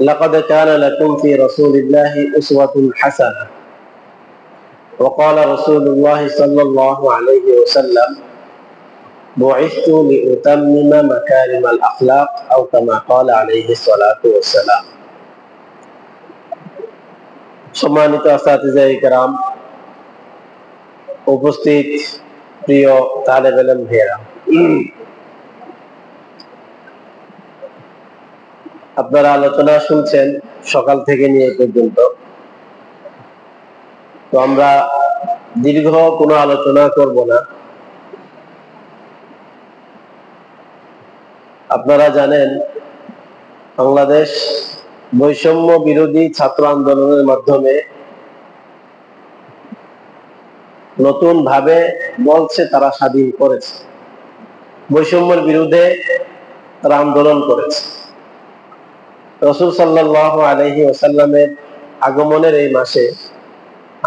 لقد كان لكم في رسول الله أسوة حسنة وقال رسول الله صلى الله عليه وسلم بعثت لأتمم مكارم الأخلاق أو كما قال عليه الصلاة والسلام। সম্মানিত আসাতিজায়ে কেরাম, উপস্থিত প্রিয় তালেব ইলম ভাইরা, আপনারা আলোচনা শুনছেন সকাল থেকে নিয়ে পর্যন্ত। তো আমরা দীর্ঘ কোনো আলোচনা করব না। আপনারা জানেন বাংলাদেশ বৈষম্য বিরোধী ছাত্র আন্দোলনের মাধ্যমে নতুন ভাবে বলছে তারা স্বাধীন করেছে, বৈষম্যের বিরুদ্ধে তারা আন্দোলন করেছে। রাসূল সাল্লাল্লাহু আলাইহি ওয়াসাল্লামের আগমনের এই মাসে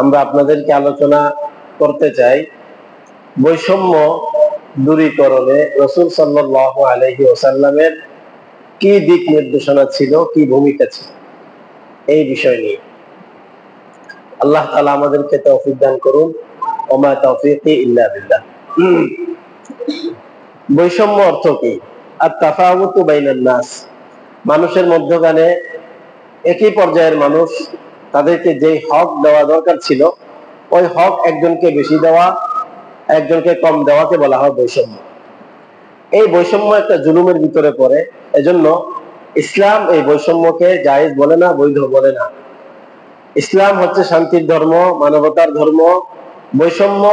আমরা আপনাদেরকে আলোচনা করতে চাই বৈষম্য দূরীকরণে রাসূল সাল্লাল্লাহু আলাইহি ওয়াসাল্লামের কি দিক নির্দেশনা ছিল, কি ভূমিকা ছিল, এই বিষয় নিয়ে। আল্লাহ তাআলা আমাদেরকে তৌফিক দান করুন। ওমা তাওফীকি ইল্লা বিল্লাহ। বৈষম্য অর্থ কি? আত-তাফাউতু বাইনান নাস, মানুষের মধ্যখানে একই পর্যায়ের মানুষ, তাদেরকে যেই হক দেওয়া দরকার ছিল ওই হক একজনকে বেশি দেওয়া, একজনকে কম দেওয়াকে বলা হয় বৈষম্য। এই বৈষম্য একটা জুলুমের ভিতরে পড়ে। এজন্য ইসলাম এই বৈষম্যকে জায়েজ বলে না, বৈধ বলে না। ইসলাম হচ্ছে শান্তির ধর্ম, মানবতার ধর্ম। বৈষম্য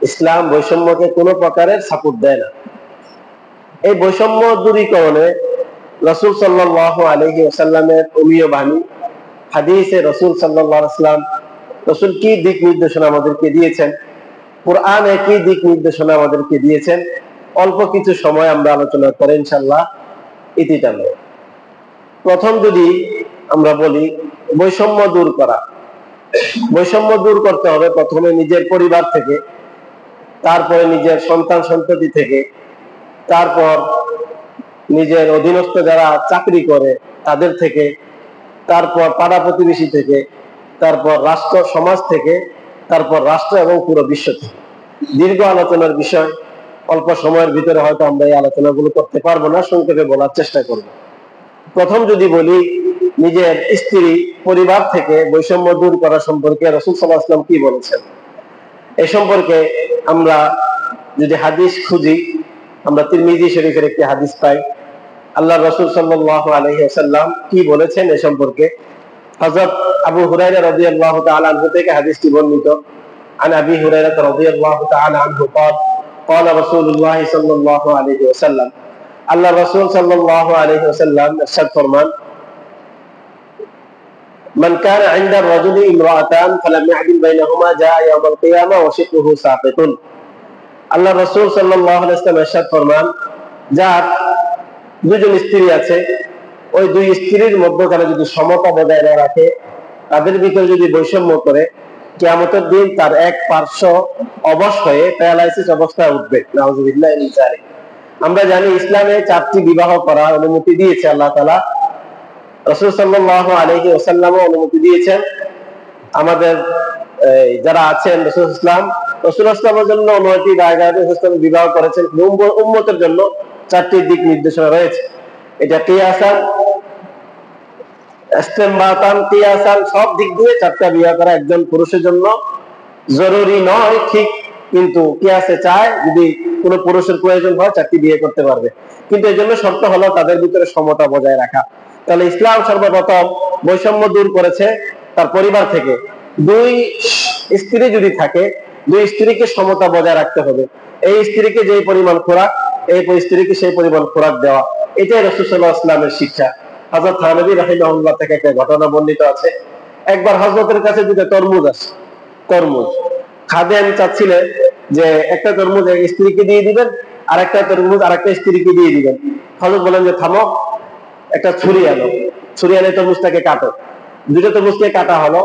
ইসলাম বৈষম্যকে কোনো প্রকারের সাপোর্ট দেয় না। এই বৈষম্য দূরীকরণে রাসূল সাল্লাল্লাহু আলাইহি ওয়াসাল্লামের অমীয় বাণী হাদিসে রাসূল সাল্লাল্লাহু আলাইহি ওয়াসাল্লাম রাসূল কি দিক নির্দেশনা আমাদেরকে দিয়েছেন, কোরআনে কি দিক নির্দেশনা আমাদেরকে দিয়েছেন, অল্প কিছু সময় আমরা আলোচনা করে ইনশাআল্লাহ ইতি টানব। প্রথম যদি আমরা বলি বৈষম্য দূর করা, বৈষম্য দূর করতে হবে প্রথমে নিজের পরিবার থেকে, তারপরে নিজের সন্তান সন্ততি থেকে, তারপর নিজের অধীনস্থ যারা চাকরি করে তাদের থেকে, তারপর পাড়া প্রতিবেশী থেকে, তারপর রাষ্ট্র সমাজ থেকে, তারপর রাষ্ট্র এবং পুরো বিশ্ব থেকে। দীর্ঘ আলোচনার বিষয়, অল্প সময়ের ভিতরে হয়তো আমরা এই আলোচনাগুলো করতে পারবো না, সংক্ষেপে বলার চেষ্টা করব। প্রথম যদি বলি নিজের স্ত্রী পরিবার থেকে বৈষম্য দূর করা সম্পর্কে রাসূল সাল্লাল্লাহু আলাইহি ওয়াসাল্লাম কি বলেছেন, এ সম্পর্কে আমরা যদি হাদিস খুঁজি, আমরা তিরমিজি শরীফের একটি হাদিস পাই। আল্লাহর রাসূল সাল্লাল্লাহু আলাইহি ওয়াসাল্লাম কি বলেছেন এ সম্পর্কে। হযরত আবু হুরায়রা রাদিয়াল্লাহু তাআলা আনহু থেকে হাদিসটি বর্ণিত। আন আবি হুরায়রা রাদিয়াল্লাহু তাআলা আনহু قال قال رسول الله صلى الله عليه وسلم, আল্লাহর রাসূল সাল্লাল্লাহু আলাইহি ওয়াসাল্লাম ইরশাদ ফরমান, মান কানা ইনদা রাজুলি ইমরাআতান ফালাম ইয়াদিল বাইনাহুমা জaa ইয়াউমাল কিয়ামা ওয়া শিকহুহু সাকিতুন। আল্লাহর রাসূল সাল্লাল্লাহু আলাইহি ওয়াসাল্লাম ইরশাদ ফরমান, যার দুজন স্ত্রী আছে, ওই দুই স্ত্রীর মধ্যখানে যদি সমতা বজায় না রাখে, তাদের ভিতরে যদি বৈষম্য করে, কিয়ামতের দিন তার এক পার্শ্ব অবশ হয়ে প্যারালাইসিস অবস্থায় উঠবে। নাউযুবিল্লাহি মিন যালিক। আমরা জানি ইসলামে 4টি বিবাহ করার অনুমতি দিয়েছে আল্লাহ তাআলা। রাসূল সাল্লাল্লাহু আলাইহি ওয়াসাল্লামও অনুমতি দিয়েছেন। আমাদের যারা আছেন রাসূল ইসলামের জন্য 9টি জায়গায় বিবাহ করেছেন। উম্মতের জন্য 4টি দিক নির্দেশনা রয়েছে। এটা কিয়াসান, ইসতিমবাতান, কিয়াসান, সব দিক দিয়ে 4টা বিবাহ করা একজন পুরুষের জন্য জরুরি নয় ঠিক, কিন্তু কিয়াসে চায় যদি কোনো পুরুষের প্রয়োজন হয় 4টি বিয়ে করতে পারবে, কিন্তু এর জন্য শর্ত হলো তাদের ভিতরে সমতা বজায় রাখা। তাহলে ইসলাম সর্বপ্রথম বৈষম্য দূর করেছে তার পরিবার থেকে। দুই স্ত্রী যদি থাকে, দুই স্ত্রীকে সমতা বজায় রাখতে হবে। এই স্ত্রীকে যেই পরিমাণ খোরাক, এই স্ত্রীকে সেই পরিমাণ খোরাক দেওয়া, এটাই রাসূল সাল্লাল্লাহু আলাইহি ওয়াসাল্লামের শিক্ষা। হযরত থানবী রাহিমাহুল্লাহ থেকে একটা ঘটনা বর্ণিত আছে। একবার হযরতের কাছে দুটো তরমুজ আসে, তরমুজ খাদেম চাচ্ছিলেন যে একটা তরমুজ এক স্ত্রীকে দিয়ে দিবেন, আর একটা তরমুজ আর একটা স্ত্রীকে দিয়ে দিবেন। হযরত বলেন যে থামো, একটা ছুরি আনো, ছুরি এনে তরমুজটাকে কাটো। দুটো তরমুজকে কাটা হলো,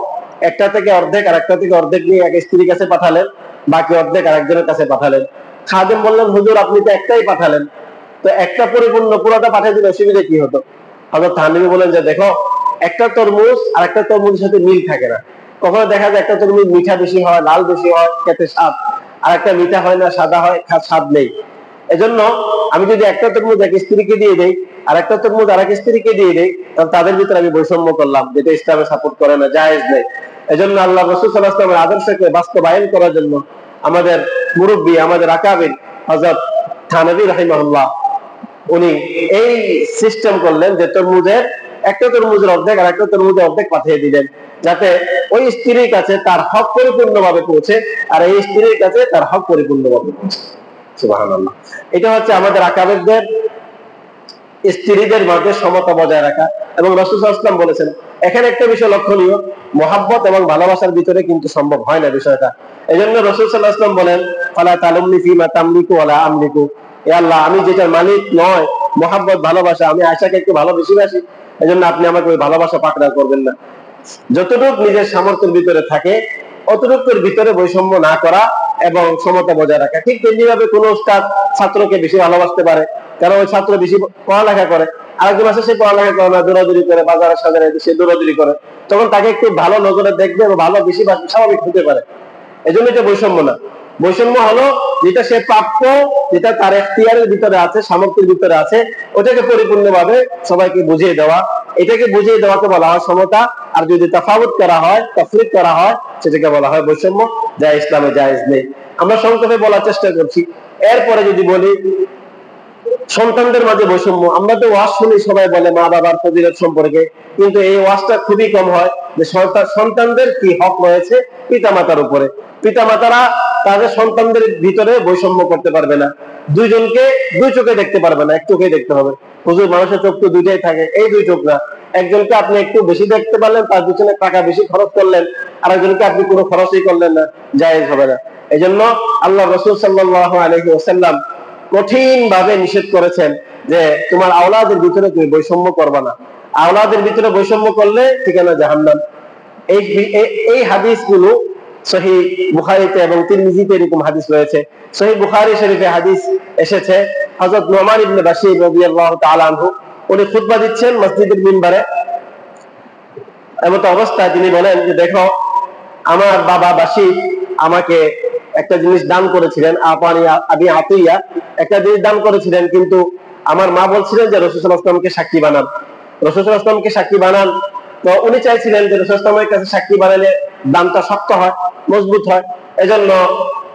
একটা থেকে অর্ধেক আর একটা থেকে অর্ধেক নিয়ে এক স্ত্রীর কাছে পাঠালেন, বাকি অর্ধেক আরেকজনের কাছে পাঠালেন। খাদেম বললেন, হুজুর আপনি তো একটাই পাঠালেন, তো একটা পরিপূর্ণ পুরোটা পাঠিয়ে দিলে অসুবিধা কি হতো? হযরত থানবী বলেন যে দেখো, একটা তরমুজ আর একটা তরমুজের সাথে মিল থাকে না। কখনো দেখা যায় একটা তরমুজ মিঠা বেশি হয়, লাল বেশি হয়, খেতে স্বাদ, আর একটা মিঠা হয় না, সাদা হয়, স্বাদ নেই। এজন্য আমি যদি একটা তরমুজ এক স্ত্রীকে দিয়ে দেই আর একটা তরমুজ আর এক স্ত্রীকে দিয়ে দেই, তাহলে তাদের ভিতরে আমি বৈষম্য করলাম, যেটা ইসলামে সাপোর্ট করে না, জায়েজ নেই। এজন্য আল্লাহ রাসূল সাল্লাল্লাহু আলাইহি ওয়াসাল্লামের আদর্শকে বাস্তবায়ন করার জন্য আমাদের মুরব্বী, আমাদের আকাবির হযরত থানবী রাহিমাহুল্লাহ উনি এই সিস্টেম করলেন যে তরমুজের একটা তরমুজের অর্ধেক আর একটা তরমুজের অর্ধেক পাঠিয়ে দিলেন, যাতে ওই স্ত্রীর কাছে তার হক পরিপূর্ণভাবে পৌঁছে আর এই স্ত্রীর কাছে তার হক পরিপূর্ণভাবে পৌঁছে। সুবহানাল্লাহ। এটা হচ্ছে আমাদের আকাবেরদের স্ত্রীদের মাঝে সমতা বজায় রাখা। এবং রাসূল সাল্লাল্লাহু আলাইহি ওয়াসাল্লাম বলেছেন, এখানে একটা বিষয় লক্ষণীয়, মহাব্বত এবং ভালোবাসার ভিতরে কিন্তু সম্ভব হয় না বিষয়টা। এজন্য রাসূল সাল্লাল্লাহু আলাইহি ওয়াসাল্লাম বলেন, ফালা তালুমনি ফিমা তামলিকু ওয়ালা আমলিকু, হে আল্লাহ, আমি যেটার মালিক নয়, মহাব্বত ভালোবাসা, আমি আয়েশাকে একটু ভালো বেশি বাসি, এজন্য আপনি আমাকে ওই ভালোবাসা পাকড়াও করবেন না। যতটুকু নিজের সামর্থ্যের ভিতরে থাকে অতটুকুর ভিতরে বৈষম্য না করা এবং সমতা বজায় রাখা। ঠিক তেমনিভাবে কোনো উস্তাদ ছাত্রকে বেশি ভালোবাসতে পারে, কারণ ওই ছাত্র বেশি পড়ালেখা করে, আরেকজন আছে সে পড়ালেখা করে না, দৌড়াদৌড়ি করে, বাজারের সাজারে সে দৌড়াদৌড়ি করে, তখন তাকে একটু ভালো নজরে দেখবে এবং ভালো বেশি স্বাভাবিক হতে পারে। এজন্য এটা বৈষম্য না। বৈষম্য হলো যেটা সে প্রাপ্য, যেটা তার এখতিয়ারের ভিতরে আছে, সামর্থ্যের ভিতরে আছে, ওটাকে পরিপূর্ণভাবে সবাইকে বুঝিয়ে দেওয়া, এটাকে বুঝিয়ে দেওয়াকে বলা হয় সমতা। আর যদি তাফাউত করা হয়, তাফরিক করা হয়, সেটাকে বলা হয় বৈষম্য, যা ইসলামে জায়েজ নেই। আমরা সংক্ষেপে বলার চেষ্টা করছি। এরপরে যদি বলি সন্তানদের মাঝে বৈষম্য, আমরা তো ওয়াজ শুনি, সবাই বলে মা বাবার ফজিলত সম্পর্কে, কিন্তু এই ওয়াজটা খুবই কম হয় যে সন্তানদের কি হক রয়েছে পিতামাতার উপরে। পিতামাতারা তাদের সন্তানদের ভিতরে বৈষম্য করতে পারবে না, দুইজনকে দুই চোখে দেখতে পারবে না, এক চোখে দেখতে হবে। হুজুর, মানুষের চোখ তো দুইটাই থাকে, এই দুই চোখ না। একজনকে আপনি একটু বেশি দেখতে পারলেন, তার পিছনে টাকা বেশি খরচ করলেন, আর একজনকে আপনি কোনো খরচই করলেন না, জায়েজ হবে না। এই জন্য আল্লাহ রাসূল সাল্লাল্লাহু আলাইহি ওয়াসাল্লাম কঠিন ভাবে নিষেধ করেছেন যে তোমার আওলাদের ভিতরে তুমি বৈষম্য করবা না, আওলাদের ভিতরে বৈষম্য করলে ঠিকানা জাহান্নাম। এই হাদিসগুলো সহিহ বুখারীতে এবং তিরমিজিতে এরকম হাদিস রয়েছে। সহিহ বুখারী শরীফে হাদিস এসেছে, হযরত নুমান ইবনে বাশীর রাদিয়াল্লাহু তাআলা আনহু উনি খুতবা দিচ্ছেন মসজিদের মিম্বারে। এমন অবস্থায় তিনি বলেন যে দেখো, আমার বাবা বাশীর আমাকে একটা জিনিস দান করেছিলেন, আবি আতিয়া একটা জিনিস দান করেছিলেন, কিন্তু আমার মা বলছিলেন যে রাসূল সাল্লাল্লাহু আলাইহি ওয়াসাল্লামকে সাক্ষী বানান, রাসূল সাল্লাল্লাহু আলাইহি ওয়াসাল্লামকে সাক্ষী বানান। তো উনি চাইছিলেন যে রাসূল সাল্লাল্লাহু আলাইহি ওয়াসাল্লামের কাছে সাক্ষী বানালে দানটা শক্ত হয়, মজবুত হয়। এজন্য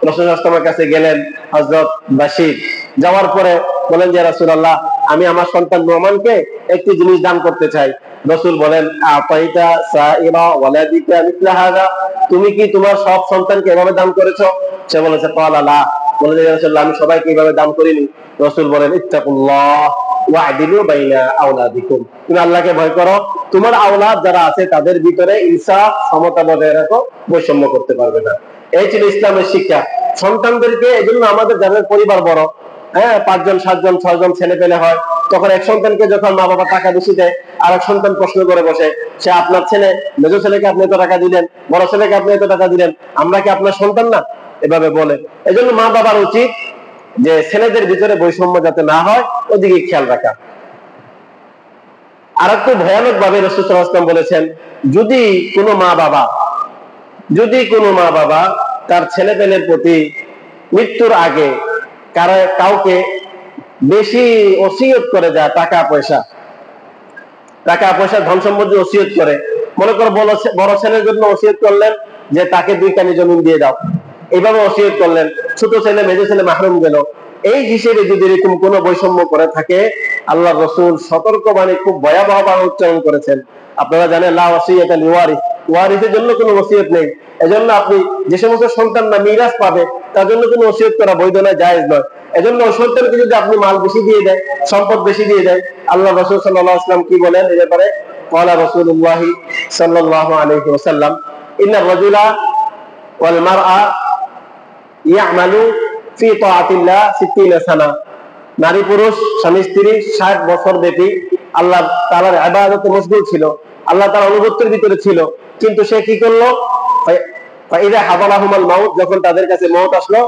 রাসূল সাল্লাল্লাহু আলাইহি ওয়াসাল্লামের কাছে গেলেন হযরত বাশীর। যাওয়ার পরে বলেন যে রাসূলুল্লাহ, আমি আমার সন্তান নোমানকে একটি জিনিস দান করতে চাই। রাসূল বলেন, আতাইতা সাইরা ওয়ালাদিকা মিথলা হাযা, তুমি কি তোমার সব সন্তানকে এভাবে দান করেছো? সে বলেছে ক্বালা লা, বলে যে রাসূলুল্লাহ, আমি সবাইকে এইভাবে দান করিনি। রাসূল বলেন, ইত্তাকুল্লাহ ওয়া'দিলু বাইনা আওলাদিকুম, তুমি আল্লাহকে ভয় করো, তোমার আওলাদ যারা আছে তাদের ভিতরে ইনসাফ, সমতা বজায় রাখো, বৈষম্য করতে পারবে না। এই ছিল ইসলামের শিক্ষা সন্তানদেরকে। এজন্য আমাদের যাদের পরিবার বড়, 5 জন 7 জন 6 জন ছেলে পেলে হয়, তখন এক সন্তানকে যখন মা বাবা টাকা বেশি দেয়, আর এক সন্তান প্রশ্ন করে বসে, সে আপনার ছেলে, মেজো ছেলেকে আপনি এত টাকা দিলেন, বড় ছেলেকে আপনি এত টাকা দিলেন, আমরা কি আপনার সন্তান না? এভাবে বলে। এজন্য মা বাবার উচিত যে ছেলেদের ভিতরে বৈষম্য যাতে না হয় ওদিকে খেয়াল রাখা। আর একটু ভয়ানক ভাবে রাসূল সাল্লাল্লাহু আলাইহি ওয়াসাল্লাম বলেছেন, যদি কোনো মা বাবা তার ছেলে পেলের প্রতি মৃত্যুর আগে কাউকে বেশি ওসিয়ত করে যায়, টাকা পয়সা ধন সম্পত্তি ওসিয়ত করে, মনে করো বড় ছেলের জন্য ওসিয়ত করলেন যে তাকে 2 কানি জমি দিয়ে দাও, এইভাবে ওসিয়ত করলেন, ছোট ছেলে মেজো ছেলে মাহরুম গেল। এই হিসেবে যদি এরকম কোনো বৈষম্য করে থাকে, আল্লাহ রাসূল সতর্কবাণী খুব ভয়াবহ ভাবে উচ্চারণ করেছেন। আপনারা জানেন, লা ওয়াসিয়াতা লিওয়ারিস, ওয়ারিসের জন্য কোনো ওসিয়ত নেই। এজন্য আপনি যে সমস্ত সন্তান না মিরাস পাবে তার জন্য কোনো ওসিয়ত করা বৈধ নয়, জায়েজ নয়। এজন্য ওই সন্তানকে যদি আপনি মাল বেশি দিয়ে দেয়, সম্পদ বেশি দিয়ে দেয়, আল্লাহ রাসূল সাল্লাল্লাহু আলাইহি ওয়াসাল্লাম কি বলেন এই ব্যাপারে? ক্বালা রাসূলুল্লাহি সাল্লাল্লাহু আলাইহি ওয়াসাল্লাম, ইন্নার রাজুলা ওয়াল মারআ ইয়ামালু ফি তাআতিল্লাহ 60 সানা, নারী পুরুষ স্বামী স্ত্রী 60 বছর ব্যাপী আল্লাহ তাআলার ইবাদতে মশগুল ছিল, আল্লাহ তাআলার অনুগত্যের ভিতরে ছিল, কিন্তু সে কি করলো? ফাইদা হাদারাহুমুল মাউত, যখন তাদের কাছে মওত আসলো,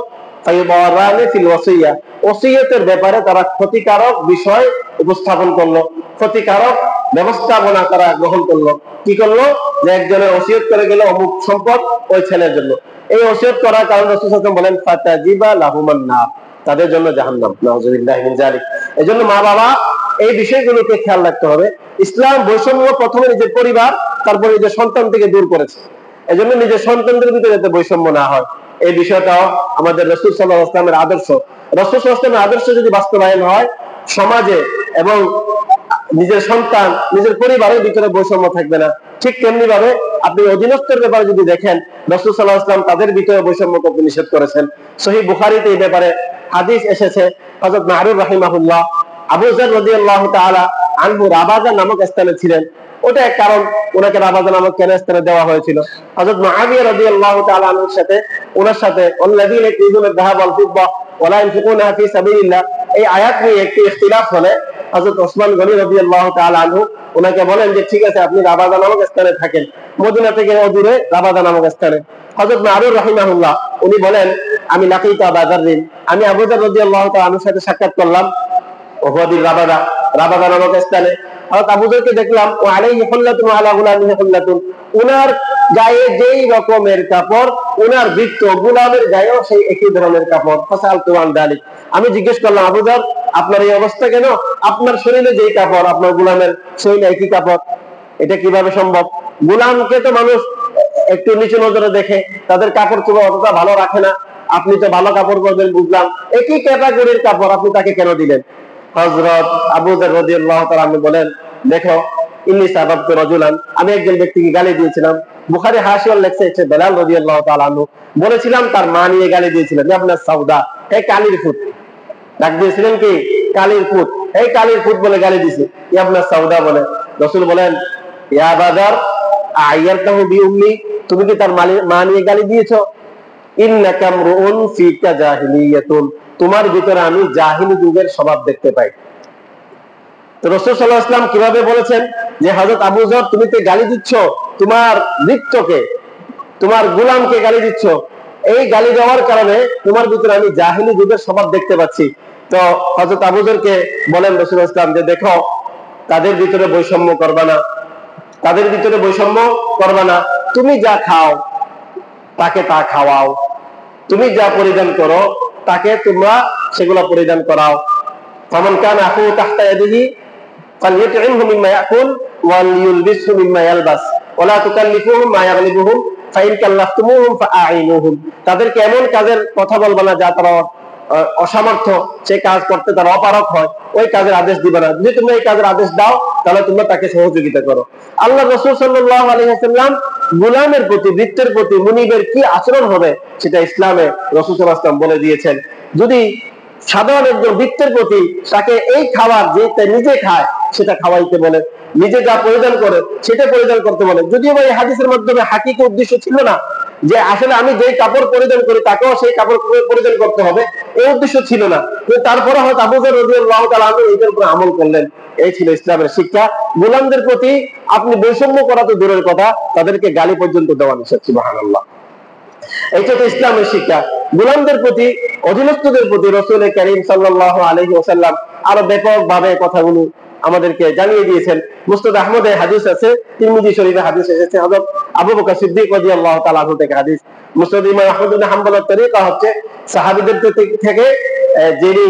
ফায়ুদারানি ফিল ওয়াসিয়া, ওসিয়তের ব্যাপারে তারা ক্ষতিকারক বিষয় উপস্থাপন করলো, ক্ষতিকারক ব্যবস্থাপনা তারা গ্রহণ করলো। কি করলো? যে একজনের ওসিয়ত করে গেল অমুক সম্পদ ওই ছেলের জন্য, এই ওসিয়ত করার কারণে রাসূল সাল্লাল্লাহু আলাইহি ওয়াসাল্লাম বলেন ফাতাজিবা লাহুমান নার, তাদের জন্য জাহান্নাম। নাউযুবিল্লাহি মিন যালিক। এজন্য মা বাবা এই বিষয়গুলোকে খেয়াল রাখতে হবে। ইসলাম বৈষম্য প্রথমে নিজের পরিবার, তারপরে নিজের সন্তান থেকে দূর করেছে। এজন্য নিজের সন্তানদের ভিতরে যাতে বৈষম্য না হয়, এই বিষয়টাও আমাদের রাসূল সাল্লাল্লাহু আলাইহি ওয়াসাল্লামের আদর্শ। রাসূল সাল্লাল্লাহু আলাইহি ওয়াসাল্লামের আদর্শ যদি বাস্তবায়ন হয়, সমাজে এবং নিজের সন্তান, নিজের পরিবারের ভিতরে বৈষম্য থাকবে না। ঠিক তেমনি ভাবে আপনি অধীনস্থের ব্যাপারে যদি দেখেন, রাসূল সাল্লাল্লাহু আলাইহি ওয়াসাল্লাম তাদের ভিতরে বৈষম্য করতে নিষেধ করেছেন। সহিহ বুখারীতে এই ব্যাপারে হাদিস এসেছে। হযরত মারুফ রাহিমাহুল্লাহ আবু যর রাদিয়াল্লাহু তাআলা আনহু রাবাদা নামক স্থানে ছিলেন। ওটা এক কারণ, ওনাকে রাবাদা নামক কেন স্থানে দেওয়া হয়েছিল। হযরত মুআবিয়া রাদিয়াল্লাহু তাআলা আনহুর সাথে ওনার সাথে আল্লাযীনা ইয়াকুলুনা যাহাব ওয়াল ফিদ্দা ওয়া লা ইনফিকুনা ফি সাবিলিল্লাহ, এই আয়াত নিয়ে একটি ইখতিলাফ হলে হযরত ওসমান গনি রাদিয়াল্লাহু তাআলা আনহু ওনাকে বলেন যে ঠিক আছে, আপনি রাবাদা নামক স্থানে থাকেন, মদিনা থেকে অদূরে রাবাদা নামক স্থানে। হযরত মারুফ রাহিমাহুল্লাহ উনি বলেন, আমি লাকিতু আবু যাররিন, আমি আবু যর রাদিয়াল্লাহু তাআলা আনহুর সাথে সাক্ষাৎ করলাম ওয়াদি রাবাদা, রাবাদা নামক স্থানে। হযরত আবু যরকে দেখলাম ও আলাইহি হুল্লাতুন ওয়া আলা গুলামিহি হুল্লাতুন, উনার গায়ে যেই রকমের কাপড়, উনার বৃত্ত গোলামের গায়েও সেই একই ধরনের কাপড়। ফাসালতু আন যালিক, আমি জিজ্ঞেস করলাম, আবু যর আপনার এই অবস্থা কেন? আপনার শরীরে যেই কাপড়, আপনার গোলামের শরীরে একই কাপড়, এটা কিভাবে সম্ভব? গোলামকে তো মানুষ একটু নিচু নজরে দেখে, তাদের কাপড় চোপড় অতটা ভালো রাখে না, আপনি তো ভালো কাপড় পরবেন বুঝলাম, একই ক্যাটাগরির কাপড় আপনি তাকে কেন দিলেন? হযরত আবু যর রাদিয়াল্লাহু তাআলা আনহু বলেন, দেখো ইন্নী সাবাবতু রাজুলান, আমি একজন ব্যক্তিকে গালি দিয়েছিলাম। বুখারী হাশিয়ায় লেখছে এটা বেলাল রাদিয়াল্লাহু তাআলা আনহু বলেছিলাম, তার মা নিয়ে গালি দিয়েছিলেন, আপনার সাউদা, হে কালির ফুট, ডাক দিয়েছিলেন কি কালির ফুট, এই কালির ফুট বলে গালি দিয়েছে, আপনার সাউদা বলে। রাসূল বলেন, ইয়া আবু যর আয়ারতাহু বিউম্মি, তুমি কি তার মা নিয়ে গালি দিয়েছো? ইন্নাকা আমরুন ফিকা জাহিলিয়াতুন, তোমার ভিতরে আমি জাহিলি যুগের স্বভাব দেখতে পাই। তো রাসূল সাল্লাল্লাহু আলাইহি ওয়াসাল্লাম কিভাবে বলেছেন যে হযরত আবু যর তুমি তো গালি দিচ্ছ তোমার নৃত্যকে, তোমার গোলামকে গালি দিচ্ছ, এই গালি দেওয়ার কারণে তোমার ভিতরে আমি জাহিলি যুগের স্বভাব দেখতে পাচ্ছি। তো হযরত আবু যরকে বলেন রাসূল সাল্লাল্লাহু আলাইহি ওয়াসাল্লাম যে দেখো, তাদের ভিতরে বৈষম্য করবা না, তাদের ভিতরে বৈষম্য করবা না, তুমি যা খাও তাকে তা খাওয়াও, তুমি যা পরিধান করো তাকে তোমরা সেগুলো পরিধান করাও। ফামান কানা আখু তাহতা ইয়াদিহি ফালইউতইমহু মিম্মা ইয়াকুল ওয়া লিইলবিসহু মিম্মা ইয়ালবাস ওয়া লা তুকাল্লিফুহুম মা ইয়াগলিবুহুম ফাইন কাল্লাফতুমুহুম ফাআইনুহুম, তাদেরকে এমন কাজের কথা বলবা না যা তারা অসামর্থ্য, সে কাজ করতে তারা অপারক হয়, ওই কাজের আদেশ দিবে না। যদি তুমি এই কাজের আদেশ দাও তাহলে তোমরা তাকে সহযোগিতা করো। আল্লাহ রাসূল সাল্লাল্লাহু আলাইহি ওয়াসাল্লাম গোলামের প্রতি, বৃত্তের প্রতি, মুনিবের কি আচরণ হবে সেটা ইসলামে রাসূল সাল্লাল্লাহু আলাইহি ওয়াসাল্লাম বলে দিয়েছেন। যদি সাধারণ একজন বৃত্তের প্রতি তাকে এই খাবার যে নিজে খায় সেটা খাওয়াইতে বলে, নিজে যা পরিধান করে সেটা পরিধান করতে বলে, যদিও এই হাদিসের মাধ্যমে হাকিকি উদ্দেশ্য ছিল না যে আসলে আমি যেই কাপড় পরিধান করি তাকেও সেই কাপড় পরিধান করতে হবে, এই উদ্দেশ্য ছিল না। কিন্তু তারপরে হয়তো আবু যর রাদিয়াল্লাহু তাআলা আনহু এটার উপর আমল করলেন। এই ছিল ইসলামের শিক্ষা। গোলামদের প্রতি আপনি বৈষম্য করা তো দূরের কথা, তাদেরকে গালি পর্যন্ত দেওয়া নিষেধ। সুবহানাল্লাহ, এইটা তো ইসলামের শিক্ষা। গোলামদের প্রতি, অধীনস্থদের প্রতি রাসূল কারীম সাল্লাল্লাহু আলাইহি ওয়াসাল্লাম আরো ব্যাপকভাবে কথাগুলো আমাদেরকে জানিয়ে দিয়েছেন। মুসনাদ আহমদে হাদিস আছে, তিরমিজি শরীফে হাদিস এসেছে, হযরত আবু বকর সিদ্দিক রাদিয়াল্লাহু তাআলা আনহু থেকে হাদিস। মুসনাদ ইমাম আহমদ ইবনে হাম্বলের তরিকা হচ্ছে সাহাবীদের থেকে যিনি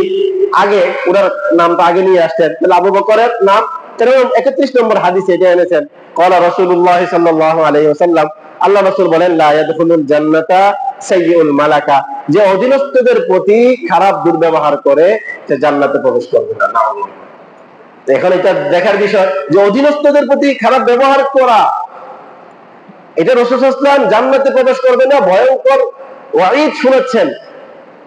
আগে, ওনার নামটা আগে নিয়ে আসছেন, তাহলে আবু বকরের নাম 31 নম্বর হাদিসে এটা এনেছেন। ক্বালা রাসূলুল্লাহ সাল্লাল্লাহু আলাইহি ওয়াসাল্লাম, আল্লাহ রাসূল বলেন, লা ইয়াদখুলুল জান্নাতা সাইয়্যুল মালাকা, যে অধীনস্থদের প্রতি খারাপ দুর্ব্যবহার করে সে জান্নাতে প্রবেশ করবে না। নাউযুবিল্লাহ। এখন এটা দেখার বিষয় যে অধীনস্থদের প্রতি খারাপ ব্যবহার করা, এটা রাসূল সাল্লাল্লাহু আলাইহি ওয়াসাল্লাম জান্নাতে প্রবেশ করবে না ভয়ঙ্কর ওয়াঈদ শুনাচ্ছেন।